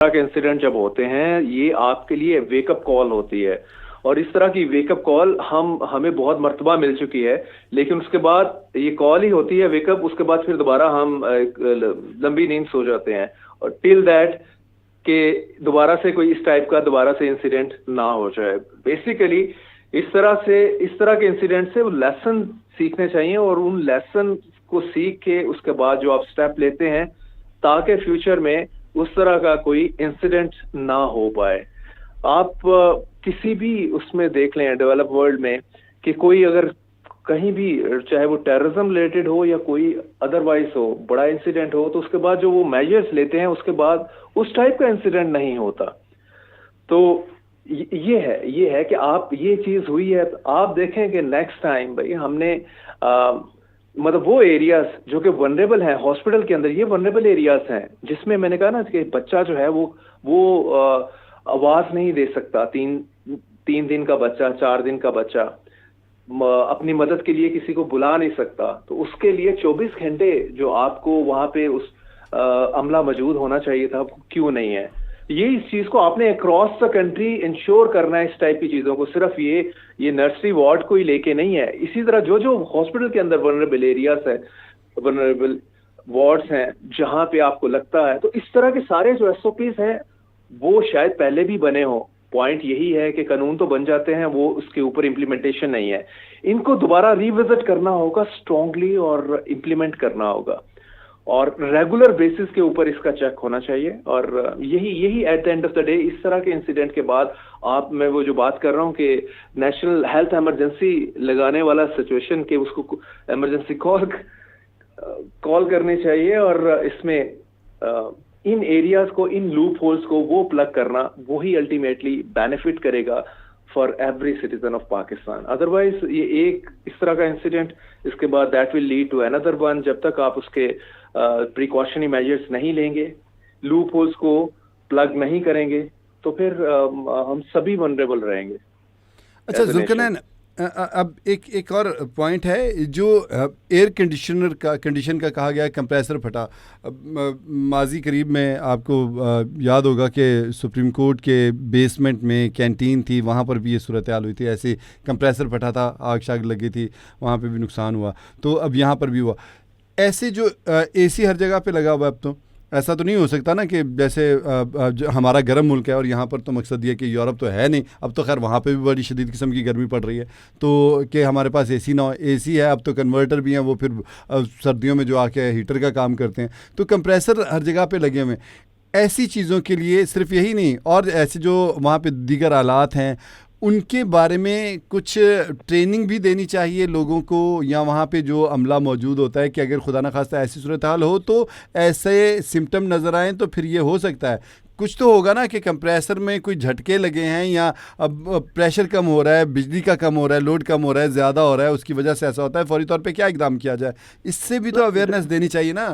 तरह के इंसिडेंट जब होते हैं, ये आपके लिए वेकअप कॉल होती है, और इस तरह की वेकअप कॉल हमें बहुत मर्तबा मिल चुकी है, लेकिन उसके बाद ये कॉल ही होती है वेकअप, उसके बाद फिर दोबारा हम लंबी नींद सो जाते हैं, और टिल दैट कि दोबारा से कोई इस टाइप का दोबारा से इंसिडेंट ना हो जाए। बेसिकली इस तरह के इंसिडेंट से वो लेसन सीखने चाहिए, और उन लेसन को सीख के उसके बाद जो आप स्टेप लेते हैं ताकि फ्यूचर में उस तरह का कोई इंसिडेंट ना हो पाए। आप किसी भी उसमें देख लें डेवलप वर्ल्ड में कि कोई अगर कहीं भी, चाहे वो टेररिज्म रिलेटेड हो या कोई अदरवाइज हो, बड़ा इंसिडेंट हो, तो उसके बाद जो वो मेजर्स लेते हैं उसके बाद उस टाइप का इंसिडेंट नहीं होता। तो ये है कि आप ये चीज हुई है तो आप देखें कि नेक्स्ट टाइम भाई हमने मतलब वो एरियाज जो कि वनरेबल हैं हॉस्पिटल के अंदर, ये वनरेबल एरियाज हैं जिसमें मैंने कहा ना कि बच्चा जो है वो आवाज नहीं दे सकता, तीन दिन का बच्चा, 4 दिन का बच्चा अपनी मदद के लिए किसी को बुला नहीं सकता, तो उसके लिए 24 घंटे जो आपको वहां पे उस अमला मौजूद होना चाहिए था, क्यों नहीं है? ये इस चीज को आपने अक्रॉस द कंट्री इंश्योर करना है, इस टाइप की चीजों को, सिर्फ ये नर्सरी वार्ड को ही लेके नहीं है। इसी तरह जो हॉस्पिटल के अंदर वनरेबल एरियाज है, वनरेबल वार्ड्स हैं जहां पे आपको लगता है, तो इस तरह के सारे जो एसओपीज हैं वो शायद पहले भी बने हो। पॉइंट यही है कि कानून तो बन जाते हैं, वो उसके ऊपर इम्प्लीमेंटेशन नहीं है। इनको दोबारा रिविजिट करना होगा स्ट्रांगली और इम्प्लीमेंट करना होगा, और रेगुलर बेसिस के ऊपर इसका चेक होना चाहिए। और यही at the end of the day इस तरह के इंसिडेंट के बाद मैं वो जो बात कर रहा हूँ कि नेशनल हेल्थ इमरजेंसी लगाने वाला सिचुएशन के उसको इमरजेंसी कॉल करनी चाहिए, और इसमें इन एरियाज को, इन लूप होल्स को वो प्लग करना, वही अल्टीमेटली बेनिफिट करेगा for every citizen of Pakistan. Otherwise ये एक इस तरह का इंसिडेंट, इसके बाद that will lead to another one. जब तक आप उसके प्रिकॉशनरी मेजर्स नहीं लेंगे, लूप होल्स को प्लग नहीं करेंगे, तो फिर हम सभी वनरेबल रहेंगे। अच्छा जुल्करनैन, अब एक और पॉइंट है जो एयर कंडीशन का कहा गया है, कंप्रेसर फटा। माजी करीब में आपको याद होगा कि सुप्रीम कोर्ट के बेसमेंट में कैंटीन थी, वहाँ पर भी ये सूरत हाल हुई थी, ऐसे कंप्रेसर फटा था, आग शाग लगी थी, वहाँ पे भी नुकसान हुआ। तो अब यहाँ पर भी हुआ। ऐसे जो एसी हर जगह पे लगा हुआ है, अब तो ऐसा तो नहीं हो सकता ना कि जैसे हमारा गर्म मुल्क है और यहाँ पर तो मकसद ये कि यूरोप तो है नहीं, अब तो खैर वहाँ पे भी बड़ी शदीद किस्म की गर्मी पड़ रही है, तो कि हमारे पास एसी ना हो। एसी है, अब तो कन्वर्टर भी हैं, वो फिर सर्दियों में जो आके हीटर का काम करते हैं, तो कंप्रेसर हर जगह पे लगे हुए हैं। ऐसी चीज़ों के लिए सिर्फ यही नहीं, और ऐसे जो वहाँ पे दीगर आलात हैं उनके बारे में कुछ ट्रेनिंग भी देनी चाहिए लोगों को, या वहाँ पे जो अमला मौजूद होता है कि अगर खुदा न खास्ता ऐसी सूरत हाल हो तो ऐसे सिम्टम नज़र आएँ तो फिर ये हो सकता है। कुछ तो होगा ना कि कंप्रेसर में कोई झटके लगे हैं, या अब प्रेशर कम हो रहा है, बिजली का कम हो रहा है, लोड कम हो रहा है, ज़्यादा हो रहा है, उसकी वजह से ऐसा होता है, फौरी तौर पे क्या इकदाम किया जाए? इससे भी तो अवेयरनेस देनी चाहिए ना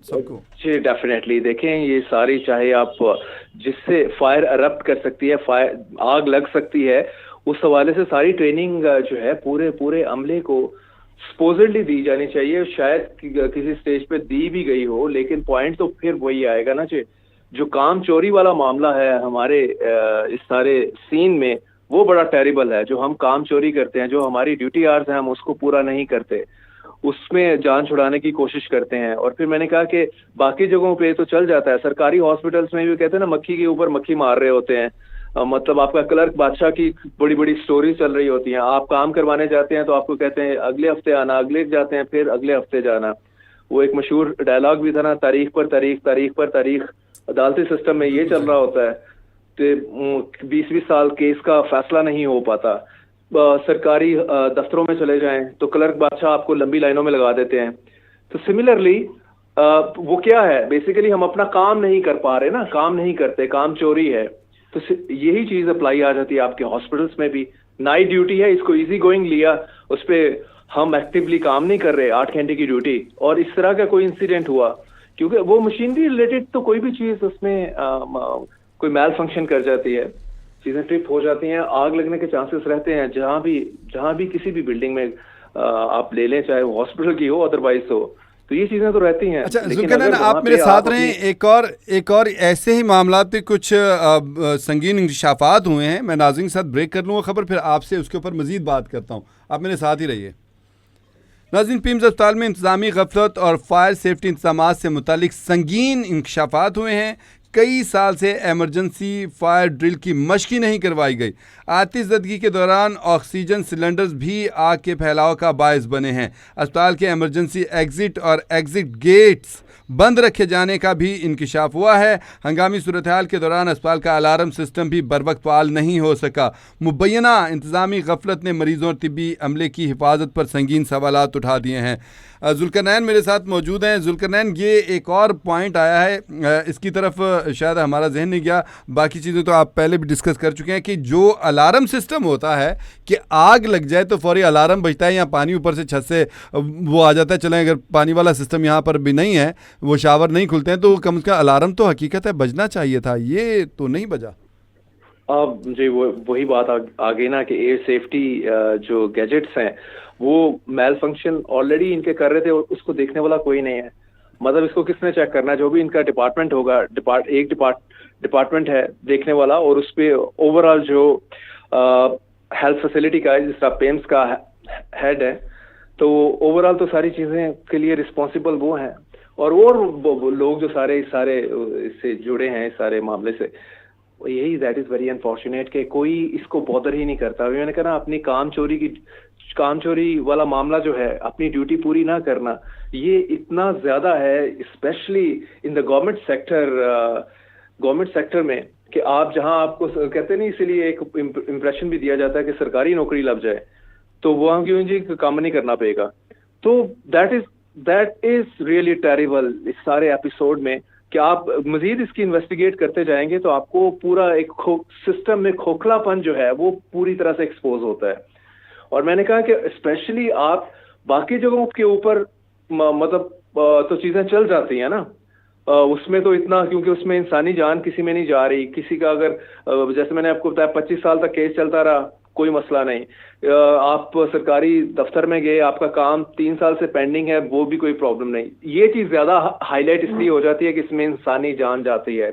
सबको। जी डेफिनेटली। देखें ये सारी, चाहे आप जिससे फायर अरप्ट कर सकती है, फायर आग लग सकती है, उस हवाले से सारी ट्रेनिंग जो है पूरे अमले को सपोजिटली दी जानी चाहिए। शायद किसी स्टेज पे दी भी गई हो, लेकिन पॉइंट तो फिर वही आएगा ना, जो काम चोरी वाला मामला है हमारे इस सारे सीन में, वो बड़ा टेरिबल है। जो हम काम चोरी करते हैं, जो हमारी ड्यूटी आवर्स हैं, हम उसको पूरा नहीं करते, उसमें जान छुड़ाने की कोशिश करते हैं। और फिर मैंने कहा कि बाकी जगहों पे तो चल जाता है, सरकारी हॉस्पिटल्स में भी कहते हैं ना, मक्खी के ऊपर मक्खी मार रहे होते हैं। मतलब आपका क्लर्क बादशाह की बड़ी बड़ी स्टोरी चल रही होती हैं। आप काम करवाने जाते हैं तो आपको कहते हैं अगले हफ्ते आना, अगले जाते हैं फिर अगले हफ्ते जाना। वो एक मशहूर डायलॉग भी था ना, तारीख पर तारीख, तारीख पर तारीख। अदालती सिस्टम में ये चल रहा होता है तो 20-20 साल केस का फैसला नहीं हो पाता। सरकारी दफ्तरों में चले जाएं तो क्लर्क बादशाह आपको लंबी लाइनों में लगा देते हैं। तो सिमिलरली वो क्या है, बेसिकली हम अपना काम नहीं कर पा रहे ना, काम नहीं करते, काम चोरी है। तो यही चीज अप्लाई आ जाती है आपके हॉस्पिटल्स में भी। नाइट ड्यूटी है, इसको इजी गोइंग लिया, उस पर हम एक्टिवली काम नहीं कर रहे, 8 घंटे की ड्यूटी, और इस तरह का कोई इंसिडेंट हुआ, क्योंकि वो मशीनरी रिलेटेड तो कोई भी चीज उसमें कोई मैल फंक्शन कर जाती है, चीजें ट्रिप हो जाती हैं, आग लगने के चांसेस रहते हैं। जहां भी किसी भी बिल्डिंग में आप ले लें, चाहे वो हॉस्पिटल की हो अदरवाइज हो, تو یہ چیزیں تو رہتی ہیں. اچھا ذوالقرنین آپ میرے ساتھ رہیں, ایک اور ایسے ہی معاملات پہ کچھ سنگین انکشافات ہوئے ہیں. میں ناظرین کے ساتھ بریک کر لوں گا خبر, پھر آپ سے اس کے اوپر مزید بات کرتا ہوں, آپ میرے ساتھ ہی رہیے. ناظرین, پیمز اسپتال میں انتظامی غفلت اور فائر سیفٹی انتظامات سے متعلق سنگین انکشافات ہوئے ہیں. کئی سال سے ایمرجنسی فائر ڈرل کی مشق ہی نہیں کروائی گئی. آتش زدگی کے دوران آکسیجن سلنڈرز بھی آگ کے پھیلاؤ کا باعث بنے ہیں. اسپتال کے ایمرجنسی ایگزٹ اور ایگزٹ گیٹس بند رکھے جانے کا بھی انکشاف ہوا ہے. ہنگامی صورتحال کے دوران اسپتال کا الارم سسٹم بھی بروقت فعال نہیں ہو سکا. مبینہ انتظامی غفلت نے مریضوں اور طبی عملے کی حفاظت پر سنگین سوالات اٹھا دیے ہیں. ذوالقرنین میرے ساتھ موجود ہیں. ذوالقرنین, یہ ایک اور پوائنٹ آیا ہے, اس کی طرف شاید ہمارا ذہن نہیں گیا, باقی چیزیں تو آپ پہلے بھی ڈسکس کر چکے ہیں, کہ جو الارم سسٹم ہوتا ہے کہ آگ لگ جائے تو فوری الارم بجتا ہے, یا پانی اوپر سے چھت سے وہ آ جاتا ہے. چلیں اگر پانی والا سسٹم یہاں پر بھی نہیں ہے, وہ شاور نہیں کھلتے ہیں, تو کم از کم الارم تو حقیقت ہے بجنا چاہیے تھا, یہ تو نہیں بجا. جی وہی بات آگے نا, کہ ایئر سیفٹی جو گیجٹس ہیں وہ میل فنکشن آلریڈی ان کے کر رہے تھے, اور اس کو دیکھنے والا کوئی نہیں ہے. مطلب اس کو کس نے چیک کرنا ہے؟ جو بھی ان کا ڈپارٹمنٹ ہوگا, ایک ڈپارٹمنٹ ہے دیکھنے والا, اور اس پہ اوور آل جو ہیلتھ فیسلٹی کا جس طرح پیمز کا ہیڈ ہے, تو اوور آل تو ساری چیزیں کے لیے رسپانسبل وہ ہیں. اور وہ لوگ جو سارے اس سے جڑے ہیں اس سارے معاملے سے, یہی دیٹ از ویری انفارچونیٹ کہ کوئی اس کو بادر ہی نہیں کرتا. میں نے کہا اپنی کام چوری والا معاملہ جو ہے, اپنی ڈیوٹی پوری نہ کرنا, یہ اتنا زیادہ ہے especially in the government sector میں, کہ آپ جہاں آپ کو کہتے نہیں, اسی لیے ایک امپریشن بھی دیا جاتا ہے کہ سرکاری نوکری لگ جائے تو وہاں کیوں جی کام نہیں کرنا پڑے گا. تو دیٹ از ریئلی ٹیریبل اس سارے ایپیسوڈ میں, کہ آپ مزید اس کی انویسٹیگیٹ کرتے جائیں گے تو آپ کو پورا ایک سسٹم میں کھوکھلا پن جو ہے وہ پوری طرح سے ایکسپوز ہوتا ہے. اور میں نے کہا کہ اسپیشلی آپ باقی جگہوں کے اوپر مطلب تو چیزیں چل جاتی ہیں نا, اس میں تو اتنا, کیونکہ اس میں انسانی جان کسی میں نہیں جا رہی. کسی کا اگر جیسے میں نے آپ کو بتایا 25 سال تک کیس چلتا رہا, کوئی مسئلہ نہیں. آپ سرکاری دفتر میں گئے, آپ کا کام 3 سال سے پینڈنگ ہے, وہ بھی کوئی پرابلم نہیں. یہ چیز زیادہ ہائی لائٹ اس لیے ہو جاتی ہے کہ اس میں انسانی جان جاتی ہے.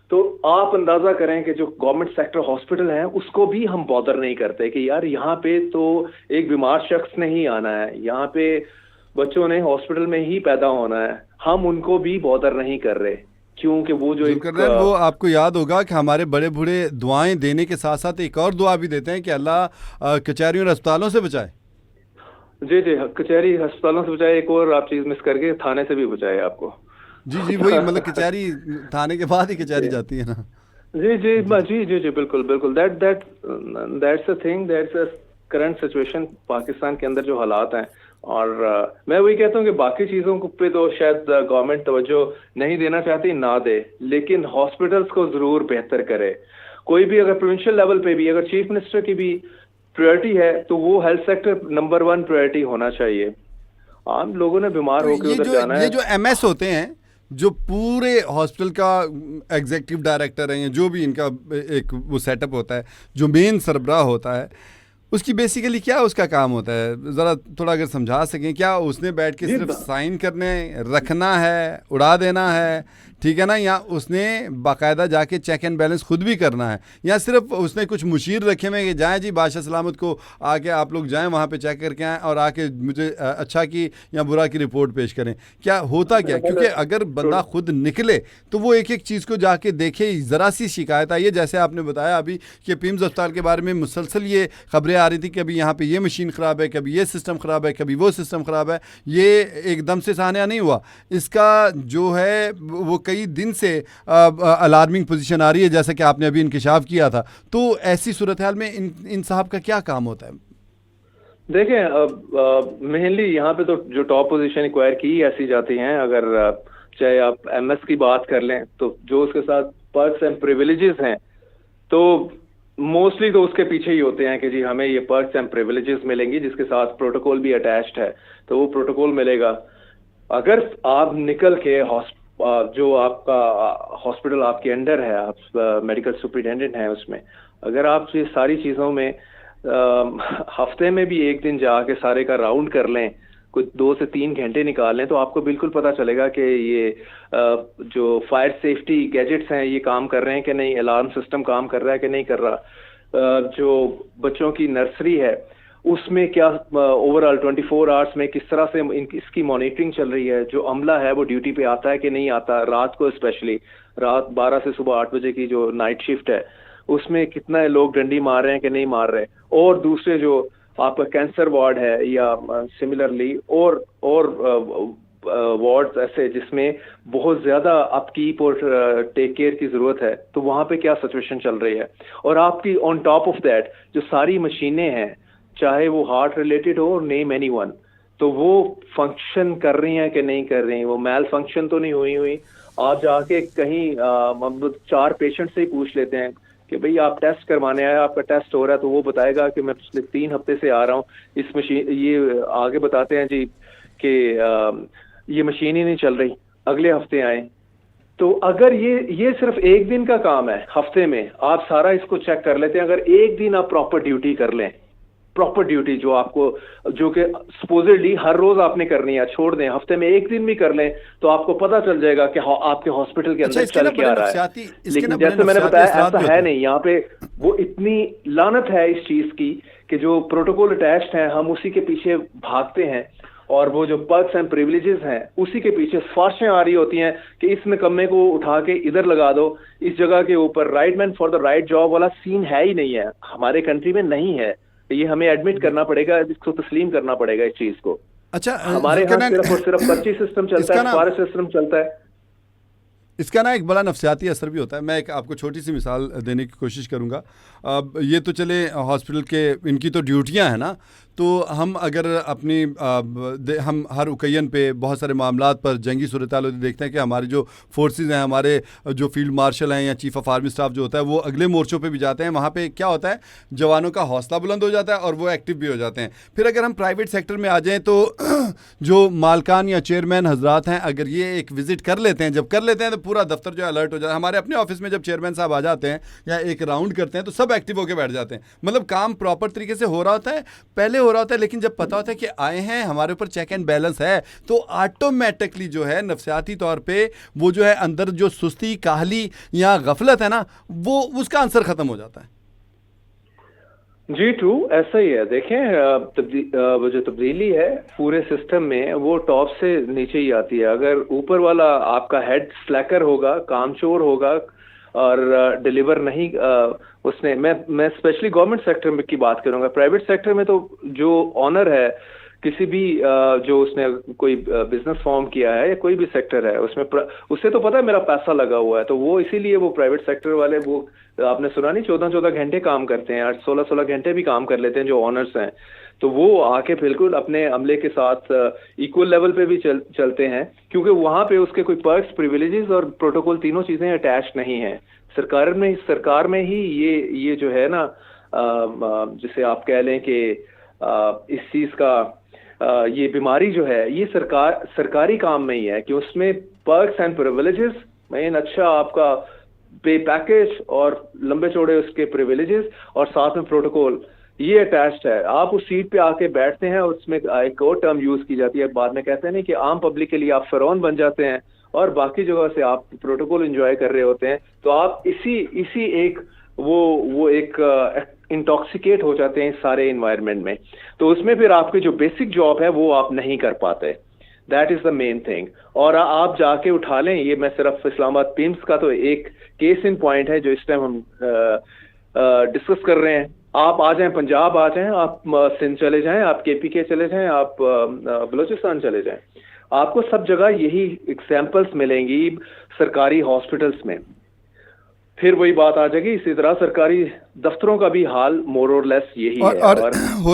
تو آپ اندازہ کریں کہ جو گورنمنٹ سیکٹر ہاسپٹل ہیں اس کو بھی ہم بادر نہیں کرتے, کہ یار یہاں پہ تو ایک بیمار شخص نے ہی آنا ہے, یہاں پہ بچوں نے ہاسپٹل میں ہی پیدا ہونا ہے, ہم ان کو بھی بادر نہیں کر رہے. کیونکہ وہ جو وہ آپ کو یاد ہوگا کہ ہمارے بڑے بوڑھے دعائیں دینے کے ساتھ ساتھ ایک اور دعا بھی دیتے ہیں کہ اللہ کچہریوں اور اسپتالوں سے بچائے. جی کچہری ہسپتالوں سے بچائے, ایک اور آپ چیز مس کر کے تھانے سے بھی بچائے آپ کو. جی وہی, مطلب کچہری تھانے کے بعد ہی کچہری جاتی ہے نا. جی بالکل that's a thing, that's a current situation Pakistan کے اندر جو حالات ہیں. اور میں وہی کہتا ہوں کہ باقی چیزوں پہ تو شاید گورنمنٹ توجہ نہیں دینا چاہتی, نہ دے, لیکن ہاسپٹلس کو ضرور بہتر کرے. کوئی بھی اگر پروونشل لیول پہ بھی اگر چیف منسٹر کی بھی پریورٹی ہے تو وہ ہیلتھ سیکٹر نمبر 1 پریورٹی ہونا چاہیے. عام لوگوں نے بیمار ہو کے ادھر جانا ہے. یہ جو ایم ایس ہوتے ہیں, جو پورے ہاسپٹل کا ایگزیکٹو ڈائریکٹر ہیں, جو بھی ان کا ایک وہ سیٹ اپ ہوتا ہے, جو مین سربراہ ہوتا ہے, اس کی بیسیکلی کیا اس کا کام ہوتا ہے؟ ذرا تھوڑا اگر سمجھا سکیں. کیا اس نے بیٹھ کے صرف سائن کرنے رکھنا ہے, اڑا دینا ہے, ٹھیک ہے نا, یا اس نے باقاعدہ جا کے چیک اینڈ بیلنس خود بھی کرنا ہے, یا صرف اس نے کچھ مشیر رکھے ہوئے کہ جائیں جی بادشاہ سلامت کو آ کے آپ لوگ جائیں وہاں پہ چیک کر کے آئیں اور آ کے مجھے اچھا کی یا برا کی رپورٹ پیش کریں؟ کیا ہوتا کیا؟ کیونکہ اگر بندہ خود نکلے تو وہ ایک چیز کو جا کے دیکھے. ذرا سی شکایت آئی ہے, جیسے آپ نے بتایا ابھی کہ پیمز اسپتال کے بارے میں مسلسل یہ خبریں آ رہی تھی کہ ابھی یہاں پہ یہ مشین خراب ہے, کبھی یہ سسٹم خراب ہے, کبھی وہ سسٹم خراب ہے. یہ ایک دم سے سانحہ نہیں ہوا, اس کا جو ہے وہ کئی دن سے الارمنگ پوزیشن آ رہی ہے, جیسا کہ آپ نے ابھی انکشاف کیا تھا. تو ایسی صورتحال میں ان صاحب کا کیا کام ہوتا ہے؟ دیکھیں مینلی یہاں پہ تو جو ٹاپ پوزیشن ایکوائر کی ایسی جاتی ہیں. اگر چاہے آپ ایم ایس کی بات کر لیں تو جو اس کے ساتھ پرکس اینڈ پریویلیجز ہیں تو موسٹلی تو اس کے پیچھے ہی ہوتے ہیں کہ جی ہمیں یہ پرکس اینڈ پریویلیجز ملیں گی, جس کے ساتھ پروٹوکول بھی اٹیچڈ ہے, تو وہ پروٹوکول ملے گا. اگر آپ نکل کے جو آپ کا ہاسپٹل آپ کے انڈر ہے, آپ میڈیکل سپرنٹینڈنٹ ہیں اس میں, اگر آپ یہ ساری چیزوں میں ہفتے میں بھی ایک دن جا کے سارے کا راؤنڈ کر لیں कुछ 2 से 3 घंटे निकाल लें तो आपको बिल्कुल पता चलेगा कि ये जो फायर सेफ्टी गैजेट्स हैं ये काम कर रहे हैं कि नहीं, अलार्म सिस्टम काम कर रहा है कि नहीं कर रहा, जो बच्चों की नर्सरी है उसमें क्या ओवरऑल 24 आवर्स में किस तरह से इसकी मॉनिटरिंग चल रही है, जो अमला है वो ड्यूटी पे आता है कि नहीं आता, रात को स्पेशली रात 12 से सुबह 8 बजे की जो नाइट शिफ्ट है उसमें कितना लोग डंडी मार रहे हैं कि नहीं मार रहे, और दूसरे जो आपका कैंसर वार्ड है या सिमिलरली और वार्ड्स ऐसे जिसमें बहुत ज्यादा अपकीप और टेक केयर की जरूरत है, तो वहां पे क्या सिचुएशन चल रही है। और आपकी ऑन टॉप ऑफ दैट जो सारी मशीनें हैं, चाहे वो हार्ट रिलेटेड हो, नेम एनी वन, तो वो फंक्शन कर रही हैं कि नहीं कर रही, वो मैल फंक्शन तो नहीं हुई। आप जाके कहीं 4 पेशेंट से ही पूछ लेते हैं कि भाई आप टेस्ट करवाने आए, आपका टेस्ट हो रहा है, तो वो बताएगा कि मैं पिछले 3 हफ्ते से आ रहा हूँ, इस मशीन, ये आगे बताते हैं जी कि ये मशीन ही नहीं चल रही, अगले हफ्ते आए। तो अगर ये सिर्फ एक दिन का काम है, हफ्ते में आप सारा इसको चेक कर लेते हैं, अगर एक दिन आप प्रॉपर ड्यूटी कर लें, प्रॉपर ड्यूटी जो आपको, जो कि सपोजिटली हर रोज आपने करनी है, छोड़ दें हफ्ते में एक दिन भी कर लें, तो आपको पता चल जाएगा कि आपके हॉस्पिटल के अंदर चल क्या रहा है। लेकिन जैसे मैंने बताया ऐसा है नहीं, यहाँ पे वो इतनी लानत है इस चीज की कि जो प्रोटोकॉल अटैच्ड है हम उसी के पीछे भागते हैं, और वो जो पर्क्स एंड प्रिविलेजेस हैं उसी के पीछे सिफारिशें आ रही होती हैं कि इस निकम्मे को उठा के इधर लगा दो, इस जगह के ऊपर। Right man for the right job वाला सीन है ही नहीं है, हमारे कंट्री में नहीं है, ये हमें एडमिट करना पड़ेगा, इसको तस्लीम करना पड़ेगा इस चीज को। अच्छा, हमारे यहाँ सिर्फ और सिर्फ 25 सिस्टम चलता है, फॉरेस्ट सिस्टम चलता है। इसका ना एक बड़ा नफ्सियाती असर भी होता है। मैं एक आपको छोटी सी मिसाल देने की कोशिश करूँगा। अब ये तो चले हॉस्पिटल के, इनकी तो ड्यूटियाँ हैं ना, तो हम अगर अपनी हम हर उकैयन पे बहुत सारे मामलात पर जंगी सूरत हाल देखते हैं कि हमारे जो फोर्सेस हैं, हमारे जो फील्ड मार्शल हैं या चीफ ऑफ आर्मी स्टाफ जो होता है, वो अगले मोर्चों पे भी जाते हैं। वहाँ पे क्या होता है, जवानों का हौसला बुलंद हो जाता है और वो एक्टिव भी हो जाते हैं। फिर अगर हम प्राइवेट सेक्टर में आ जाएँ तो जो मालकान या चेयरमैन हजरात हैं, अगर ये एक विजिट कर लेते हैं, जब कर लेते हैं तो पूरा दफ्तर जो है अलर्ट हो जाता है। हमारे अपने ऑफिस में जब चेयरमैन साहब आ जाते हैं या एक राउंड करते हैं तो सब एक्टिव होकर बैठ जाते हैं, मतलब काम प्रॉपर तरीके से हो रहा होता है, पहले हो रहा होता है। लेकिन जब पता होता है कि आए हैं, हमारे ऊपर चेक एंड बैलेंस है, तो ऑटोमेटिकली जो है नफ्सियाती तौर पे वो जो है अंदर जो सुस्ती, काहली या गफलत है ना, वो उसका आंसर खत्म हो जाता है। जी ट्रू, ऐसा ही है। देखें वो जो तब्दीली है पूरे सिस्टम में वो टॉप से नीचे ही आती है। अगर ऊपर वाला आपका हेड स्लैकर होगा, कामचोर होगा और डिलीवर नहीं उसने, मैं स्पेशली गवर्नमेंट सेक्टर में की बात करूंगा। प्राइवेट सेक्टर में तो जो ऑनर है किसी भी जो उसने कोई बिजनेस फॉर्म किया है या कोई भी सेक्टर है उसमें, उससे तो पता है मेरा पैसा लगा हुआ है, तो वो इसीलिए वो प्राइवेट सेक्टर वाले, वो आपने सुना नहीं 14-14 घंटे काम करते हैं, 16-16 घंटे भी काम कर लेते हैं जो ऑनर्स हैं। तो वो आके बिल्कुल अपने अमले के साथ इक्वल लेवल पे भी चलते हैं, क्योंकि वहां पे उसके कोई पर्क्स, प्रिविलेजेस और प्रोटोकॉल तीनों चीजें अटैच नहीं है। सरकार में ही ये जो है ना, जिसे आप कह लें कि इस चीज का ये बीमारी जो है ये सरकारी काम में ही है कि उसमें पर्क्स एंड प्रिविलेजेस, मेन अच्छा आपका पे पैकेज और लंबे चौड़े उसके प्रिविलेजेस और साथ में प्रोटोकॉल, ये अटैच्ड है। आप उस सीट पे आके बैठते हैं और उसमें एक और टर्म यूज की जाती है, बाद में कहते हैं नहीं कि आम पब्लिक के लिए आप फिरौन बन जाते हैं और बाकी जगह से आप प्रोटोकॉल एंजॉय कर रहे होते हैं, तो आप इसी एक वो एक इंटॉक्सिकेट हो जाते हैं इस सारे एनवायरनमेंट में। तो उसमें फिर आपकी जो बेसिक जॉब है वो आप नहीं कर पाते। That is the main thing. और आप जाके उठा लें, ये मैं सिर्फ इस्लामाबाद पिम्स का तो एक केस इन पॉइंट है जो इस टाइम हम डिस्कस कर रहे हैं। आप आ जाएं, पंजाब आ जाएं, आप सिंध चले जाएं, आप KPK चले जाएं, आप बलूचिस्तान चले जाएं, आपको सब जगह यही एग्जाम्पल्स मिलेंगी सरकारी हॉस्पिटल्स में। फिर वही बात आ जाएगी, इसी तरह सरकारी दफ्तरों का भी हाल मोर और लेस यही है। और